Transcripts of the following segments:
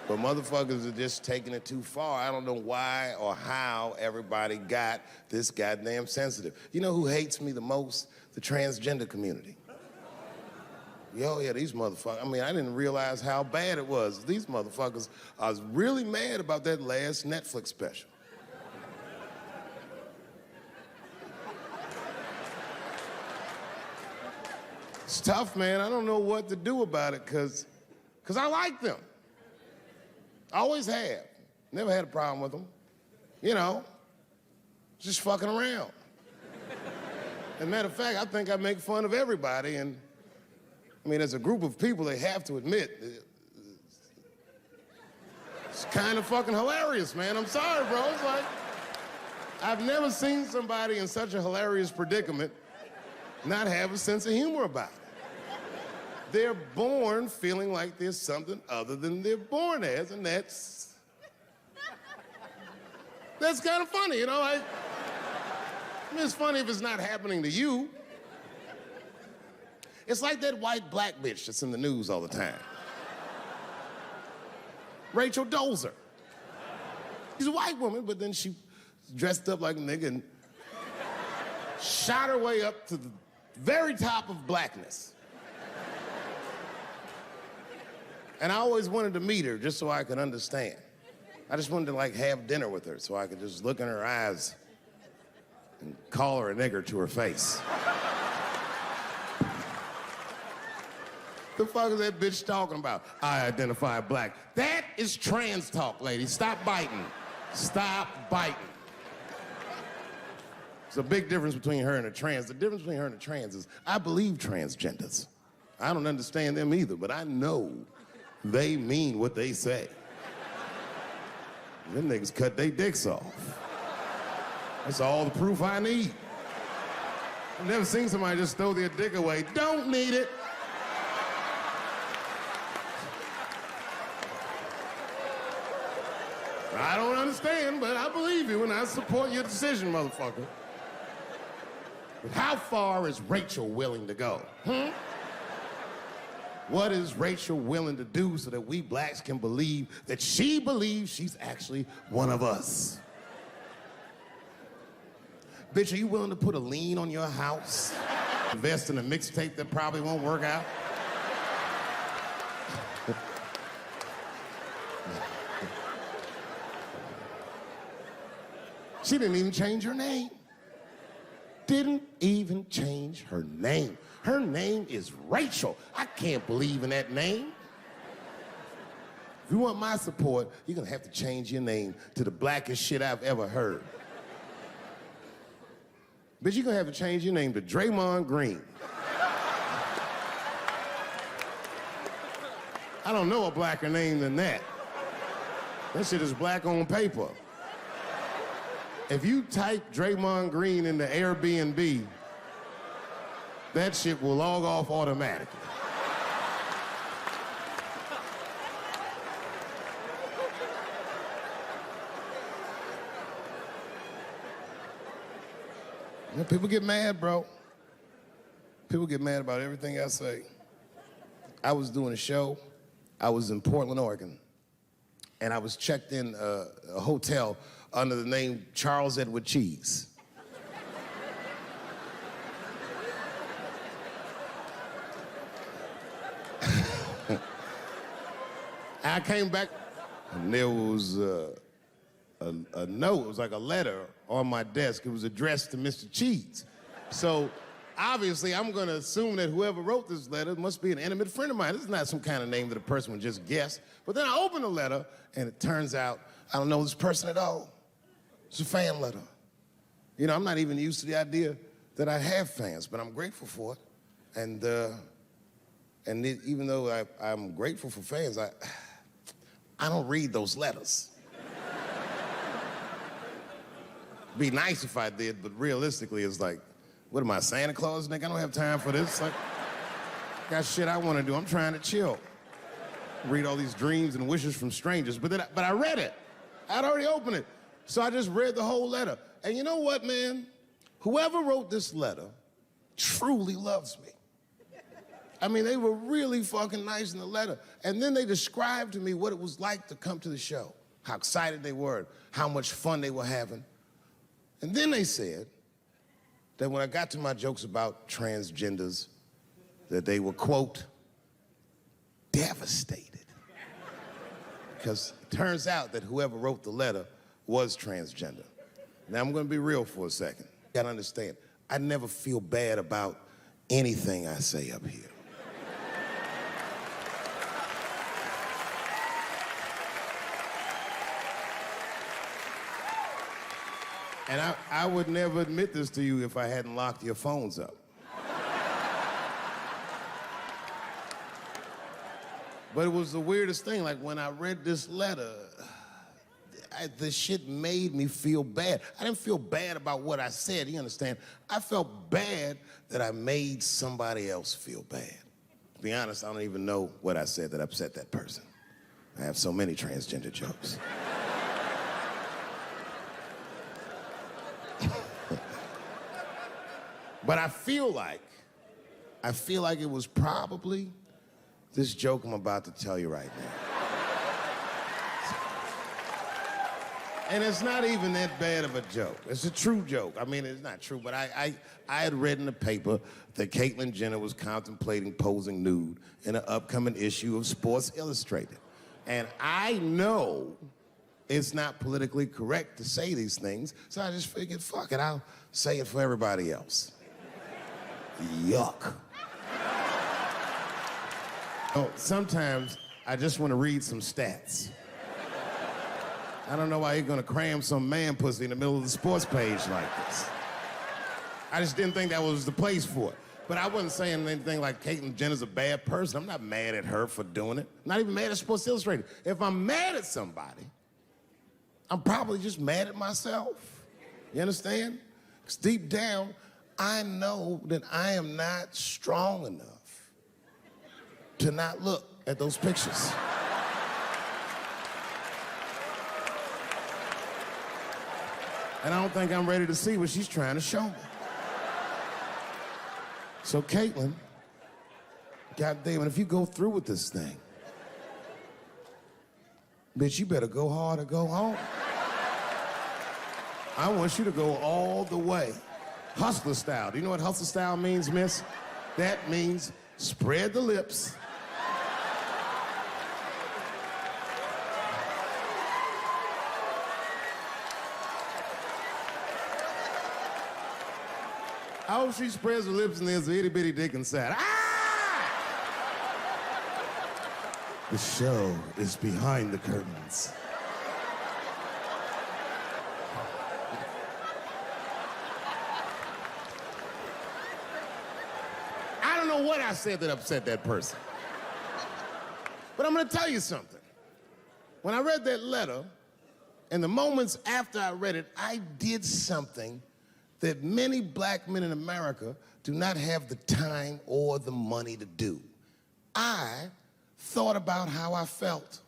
But motherfuckers are just taking it too far. I don't know why or how everybody got this goddamn sensitive. You know who hates me the most? The transgender community. Yo, yeah, these motherfuckers, I mean, I didn't realize how bad it was. These motherfuckers, I was really mad about that last Netflix special. It's tough, man. I don't know what to do about it, cause I like them. I always have. Never had a problem with them. You know, just fucking around. As a matter of fact, I think I make fun of everybody, and I mean, as a group of people, they have to admit, it's kind of fucking hilarious, man. I'm sorry, bro. It's like, I've never seen somebody in such a hilarious predicament not have a sense of humor about it. They're born feeling like there's something other than they're born as, and that's kind of funny, you know? I mean, it's funny if it's not happening to you. It's like that white black bitch that's in the news all the time. Rachel Dolezal. She's a white woman, but then she dressed up like a nigga and shot her way up to the very top of blackness. And I always wanted to meet her just so I could understand. I just wanted to like have dinner with her so I could just look in her eyes and call her a nigger to her face. The fuck is that bitch talking about? I identify black. That is trans talk, lady. Stop biting. Stop biting. There's a big difference between her and a trans. The difference between her and a trans is I believe transgenders. I don't understand them either, but I know they mean what they say. Them niggas cut their dicks off. That's all the proof I need. I've never seen somebody just throw their dick away. Don't need it. I don't understand, but I believe you and I support your decision, motherfucker. But how far is Rachel willing to go? What is Rachel willing to do so that we blacks can believe that she believes she's actually one of us? Bitch, are you willing to put a lien on your house? Invest in a mixtape that probably won't work out? She didn't even change her name. Didn't even change her name. Her name is Rachel. I can't believe in that name. If you want my support, you're gonna have to change your name to the blackest shit I've ever heard. Bitch, you're gonna have to change your name to Draymond Green. I don't know a blacker name than that. That shit is black on paper. If you type Draymond Green into Airbnb, that shit will log off automatically. You know, people get mad, bro. People get mad about everything I say. I was doing a show. I was in Portland, Oregon, and I was checked in a hotel under the name Charles Edward Cheese. I came back, and there was a note. It was like a letter on my desk. It was addressed to Mr. Cheese. So obviously, I'm gonna assume that whoever wrote this letter must be an intimate friend of mine. This is not some kind of name that a person would just guess. But then I open the letter, and it turns out I don't know this person at all. It's a fan letter. You know, I'm not even used to the idea that I have fans, but I'm grateful for it. And even though I'm grateful for fans, I don't read those letters. Be nice if I did, but realistically, it's like, what am I, Santa Claus, nigga? I don't have time for this. Like, got shit I want to do. I'm trying to chill. Read all these dreams and wishes from strangers, but I read it. I'd already opened it. So I just read the whole letter. And you know what, man? Whoever wrote this letter truly loves me. I mean, they were really fucking nice in the letter. And then they described to me what it was like to come to the show, how excited they were, how much fun they were having. And then they said that when I got to my jokes about transgenders, that they were, quote, devastated. Because it turns out that whoever wrote the letter was transgender. Now, I'm gonna be real for a second. You gotta understand, I never feel bad about anything I say up here. And I would never admit this to you if I hadn't locked your phones up. But it was the weirdest thing. Like, when I read this letter, this shit made me feel bad. I didn't feel bad about what I said, you understand? I felt bad that I made somebody else feel bad. To be honest, I don't even know what I said that upset that person. I have so many transgender jokes. But I feel like it was probably this joke I'm about to tell you right now. And it's not even that bad of a joke. It's a true joke. I mean, it's not true, but I had read in the paper that Caitlyn Jenner was contemplating posing nude in an upcoming issue of Sports Illustrated. And I know it's not politically correct to say these things, so I just figured, fuck it, I'll say it for everybody else. Yuck. Oh, sometimes I just want to read some stats. I don't know why you're gonna cram some man pussy in the middle of the sports page like this. I just didn't think that was the place for it. But I wasn't saying anything like Caitlyn Jenner's a bad person. I'm not mad at her for doing it. Not even mad at Sports Illustrated. If I'm mad at somebody, I'm probably just mad at myself. You understand? Because deep down, I know that I am not strong enough to not look at those pictures. And I don't think I'm ready to see what she's trying to show me. So Caitlyn, goddamn it, if you go through with this thing, bitch, you better go hard or go home. I want you to go all the way. Hustler style. Do you know what hustler style means, miss? That means spread the lips. I hope she spreads her lips and there's an itty bitty dick inside. Ah! The show is behind the curtains. I don't know what I said that upset that person. But I'm gonna tell you something. When I read that letter, in the moments after I read it, I did something that many black men in America do not have the time or the money to do. I thought about how I felt.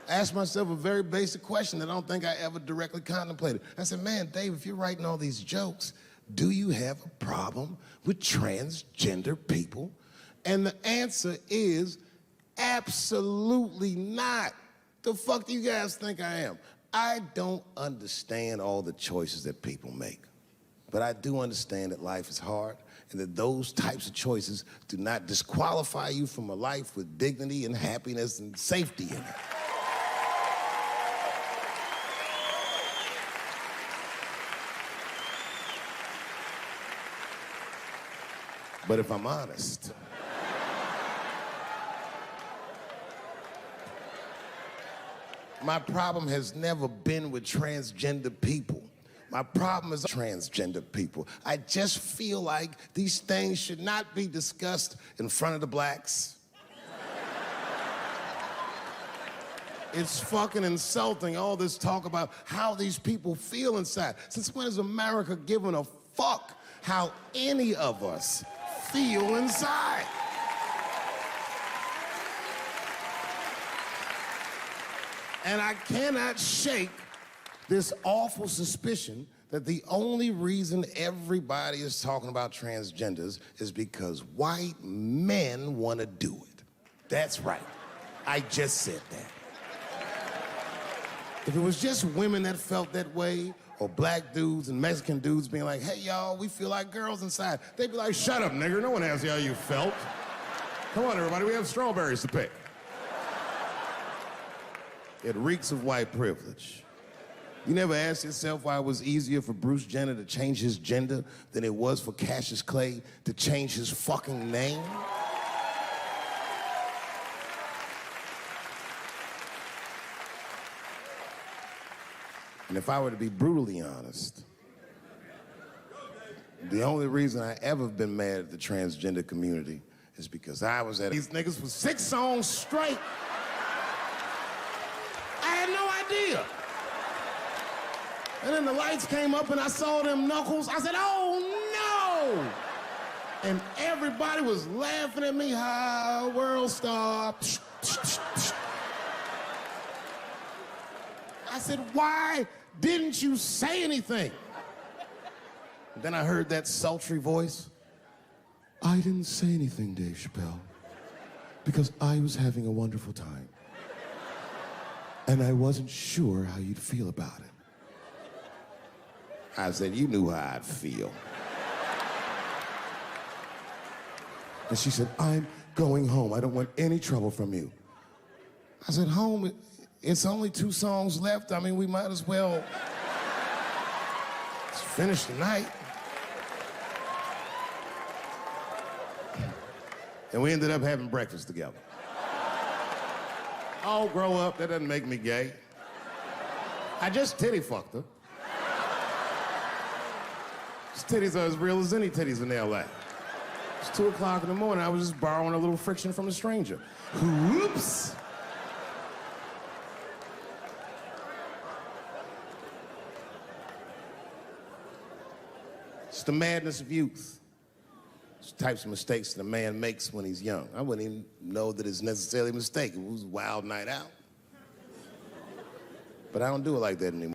I asked myself a very basic question that I don't think I ever directly contemplated. I said, man, Dave, if you're writing all these jokes, do you have a problem with transgender people? And the answer is absolutely not. The fuck do you guys think I am? I don't understand all the choices that people make. But I do understand that life is hard and that those types of choices do not disqualify you from a life with dignity and happiness and safety in it. But if I'm honest, my problem has never been with transgender people. My problem is transgender people. I just feel like these things should not be discussed in front of the blacks. It's fucking insulting, all this talk about how these people feel inside. Since when has America given a fuck how any of us feel inside? And I cannot shake this awful suspicion that the only reason everybody is talking about transgenders is because white men want to do it. That's right. I just said that. If it was just women that felt that way, or black dudes and Mexican dudes being like, hey, y'all, we feel like girls inside, they'd be like, shut up, nigger, no one asked you how you felt. Come on, everybody, we have strawberries to pick. It reeks of white privilege. You never asked yourself why it was easier for Bruce Jenner to change his gender than it was for Cassius Clay to change his fucking name? And if I were to be brutally honest, the only reason I ever been mad at the transgender community is because I was at these niggas for 6 songs straight. I had no idea. And then the lights came up and I saw them knuckles. I said, oh no! And everybody was laughing at me. Hi, world star. I said, why didn't you say anything? And then I heard that sultry voice. I didn't say anything, Dave Chappelle, because I was having a wonderful time. And I wasn't sure how you'd feel about it. I said, you knew how I'd feel. And she said, I'm going home. I don't want any trouble from you. I said, home? It's only 2 songs left. I mean, we might as well just finish the night. And we ended up having breakfast together. Oh, grow up, that doesn't make me gay. I just titty fucked her. His titties are as real as any titties in L.A. It's 2 o'clock in the morning. I was just borrowing a little friction from a stranger. Whoops. It's the madness of youth. It's the types of mistakes that a man makes when he's young. I wouldn't even know that it's necessarily a mistake. It was a wild night out. But I don't do it like that anymore.